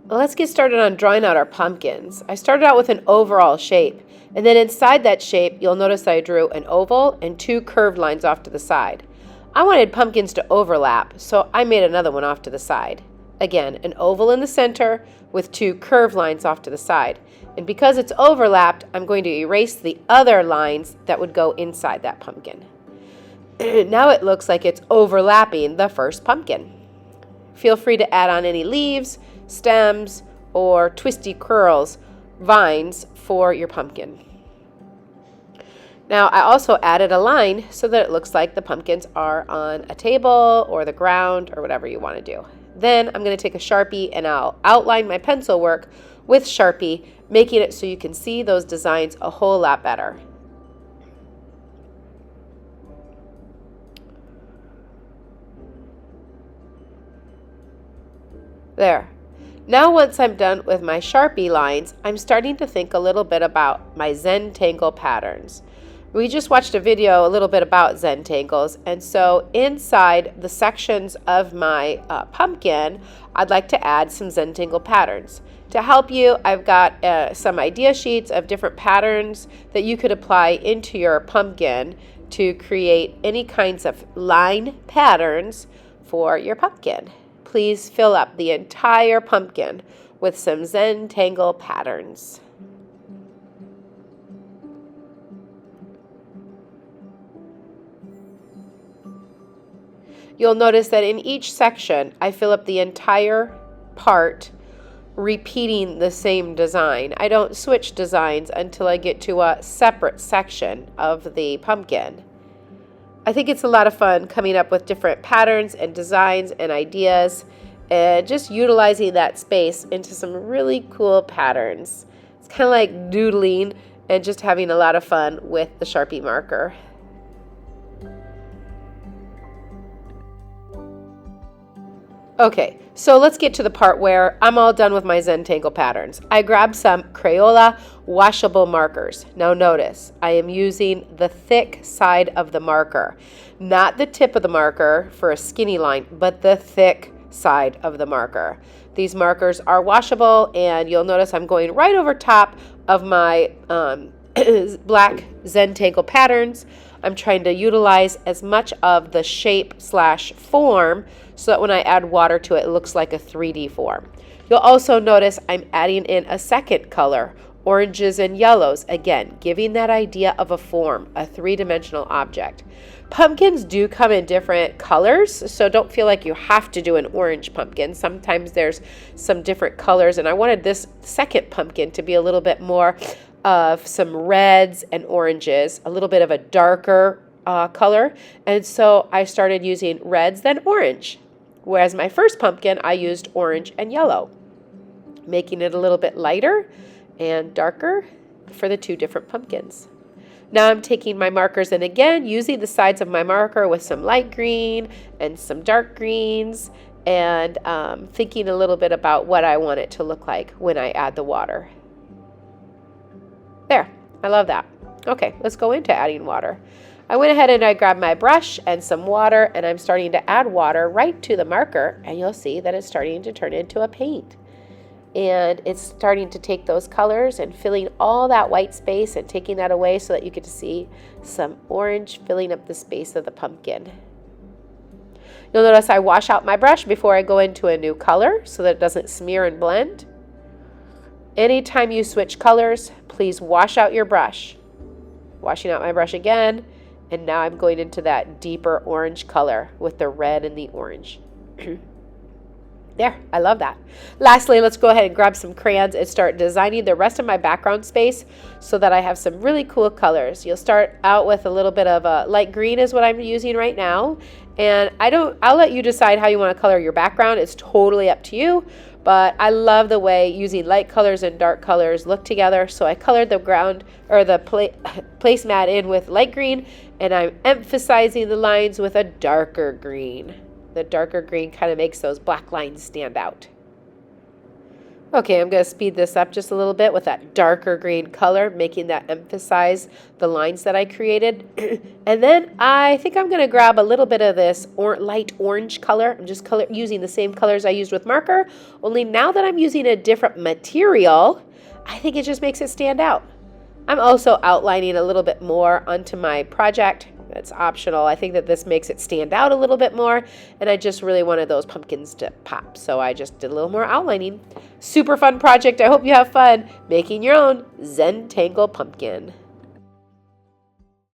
Well, let's get started on drawing out our pumpkins. I started out with an overall shape, and then inside that shape, you'll notice I drew an oval and two curved lines off to the side. I wanted pumpkins to overlap, so I made another one off to the side. Again, an oval in the center with two curved lines off to the side. And because it's overlapped, I'm going to erase the other lines that would go inside that pumpkin. Now it looks like it's overlapping the first pumpkin. Feel free to add on any leaves, stems, or twisty curls, vines for your pumpkin. Now I also added a line so that it looks like the pumpkins are on a table or the ground or whatever you want to do. Then I'm going to take a Sharpie and I'll outline my pencil work with Sharpie, making it so you can see those designs a whole lot better. There. Now once I'm done with my Sharpie lines, I'm starting to think a little bit about my zentangle patterns. We just watched a video a little bit about zentangles, and so inside the sections of my pumpkin, I'd like to add some zentangle patterns. To help you, I've got some idea sheets of different patterns that you could apply into your pumpkin to create any kinds of line patterns for your pumpkin. Please fill up the entire pumpkin with some zentangle patterns. You'll notice that in each section, I fill up the entire part, repeating the same design. I don't switch designs until I get to a separate section of the pumpkin. I think it's a lot of fun coming up with different patterns and designs and ideas and just utilizing that space into some really cool patterns. It's kind of like doodling and just having a lot of fun with the Sharpie marker. Okay, so let's get to the part where I'm all done with my zentangle patterns. I grabbed some Crayola washable markers. Now notice, I am using the thick side of the marker, not the tip of the marker for a skinny line, but the thick side of the marker. These markers are washable, and you'll notice I'm going right over top of my black zentangle patterns. I'm trying to utilize as much of the shape/form so that when I add water to it, it looks like a 3D form. You'll also notice I'm adding in a second color, oranges and yellows, again, giving that idea of a form, a three-dimensional object. Pumpkins do come in different colors, so don't feel like you have to do an orange pumpkin. Sometimes there's some different colors, and I wanted this second pumpkin to be a little bit more of some reds and oranges, a little bit of a darker color, and so I started using reds then orange. Whereas my first pumpkin, I used orange and yellow, making it a little bit lighter and darker for the two different pumpkins. Now I'm taking my markers and again using the sides of my marker with some light green and some dark greens and thinking a little bit about what I want it to look like when I add the water. There, I love that. Okay, let's go into adding water. I went ahead and I grabbed my brush and some water, and I'm starting to add water right to the marker, and you'll see that it's starting to turn into a paint. And it's starting to take those colors and filling all that white space and taking that away so that you get to see some orange filling up the space of the pumpkin. You'll notice I wash out my brush before I go into a new color so that it doesn't smear and blend. Anytime you switch colors, please wash out your brush. Washing out my brush again, and now I'm going into that deeper orange color with the red and the orange. There, I love that. Lastly, let's go ahead and grab some crayons and start designing the rest of my background space so that I have some really cool colors. You'll start out with a little bit of a light green is what I'm using right now. And I'll let you decide how you want to color your background. It's totally up to you. But I love the way using light colors and dark colors look together. So I colored the ground or the placemat in with light green, and I'm emphasizing the lines with a darker green. The darker green kind of makes those black lines stand out. Okay, I'm going to speed this up just a little bit with that darker green color, making that emphasize the lines that I created. And then I think I'm going to grab a little bit of this light orange color. I'm just using the same colors I used with marker, only now that I'm using a different material, I think it just makes it stand out. I'm also outlining a little bit more onto my project. It's optional. I think that this makes it stand out a little bit more, and I just really wanted those pumpkins to pop, so I just did a little more outlining. Super fun project. I hope you have fun making your own zentangle pumpkin.